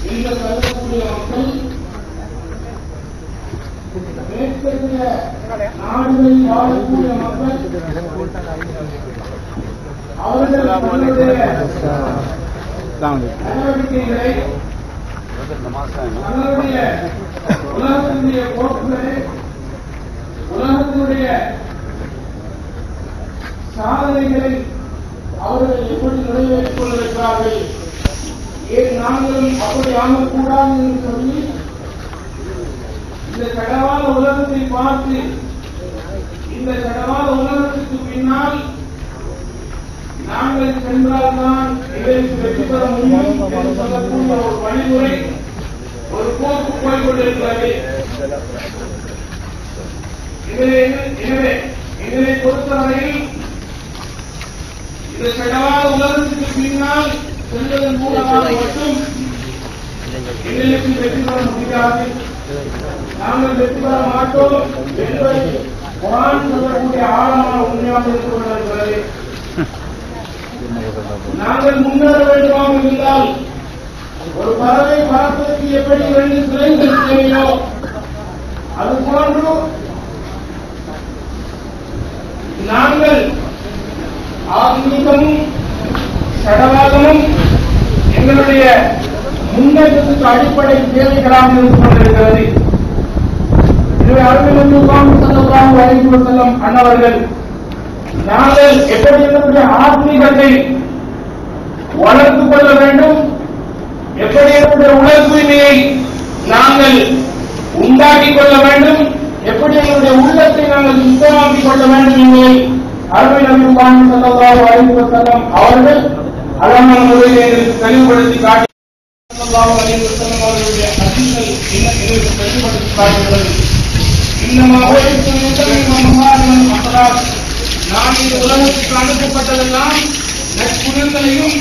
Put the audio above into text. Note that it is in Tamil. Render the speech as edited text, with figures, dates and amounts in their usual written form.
நீங்கள் கருதக்கூடிய மக்கள் மேற்கத்திய நாடுகளில் வாழக்கூடிய மக்கள் அவர்கள் நடவடிக்கைகளை தங்களுடைய உலகத்தினுடைய போக்குகளை உலகத்தினுடைய சாதனைகளை அவர்கள் எப்படி நிறைவேற்றிக் கொண்டிருக்கிறார்கள், ஏன் நாங்களும் அப்படி ஆகக்கூடாது என்று சொல்லி இந்த கடவாத உலகத்தை பார்த்து இந்த கடவாத உலகத்துக்கு பின்னால் நாங்கள் சென்றால்தான் இதற்கு வெற்றி பெற முடியும் என்று சொல்லக்கூடிய ஒரு வழிமுறை, ஒரு போக்கு போய்கொண்டிருக்கிறது. எனவே இதனை பொறுத்தவரையில் இந்த கடவாத உலகத்துக்கு பின்னால் செல்வதன் மூலமாக மட்டும் எங்களுக்கு வெற்றி பெற முடியாது, நாங்கள் வெற்றி பெற மாட்டோம் என்பதை குர்ஆன் சொல்லக்கூடிய ஆழமான உண்மையாக இருந்து கொண்டிருக்கிறது. நாங்கள் முன்னேற வேண்டுமாக இருந்தால் ஒரு பறவை பறப்பதற்கு எப்படி 2 சிலைகள் தேவையோ அதுபோன்று நாங்கள் ஆன்மீகமும் சடவாதமும் எங்களுடைய முன்னேற்றத்துக்கு அடிப்படை தேவைகளாக இருந்து கொண்டிருக்கிறது. எனவே அருள்மிகு ஸல்லல்லாஹு அலைஹி வஸல்லம் அன்னவர்கள் நாங்கள் எப்படி எங்களுடைய ஆத்மீகத்தை வளர்த்துக் கொள்ள வேண்டும், எப்படி எங்களுடைய உடல் தூய்மையை நாங்கள் உண்டாக்கிக் கொள்ள வேண்டும், எப்படி எங்களுடைய உள்ளத்தை நாங்கள் சுத்தமாக்கிக் கொள்ள வேண்டும் என்பதை அருமை நபி முஹம்மது ஸல்லல்லாஹு அலைஹி வஸல்லம் அவர்கள் அழகான முறையில் எங்களுக்கு தெளிவுபடுத்தி காட்டி ஸல்லல்லாஹு அலைஹி வஸல்லம் அவர்களுடைய ஹதீஸ்கள் எங்களுக்கு தெளிவுபடுத்தி காட்டுகிறது. நான் இந்த உலகத்துக்கு அனுப்பப்பட்டதெல்லாம் நற்குணங்களையும்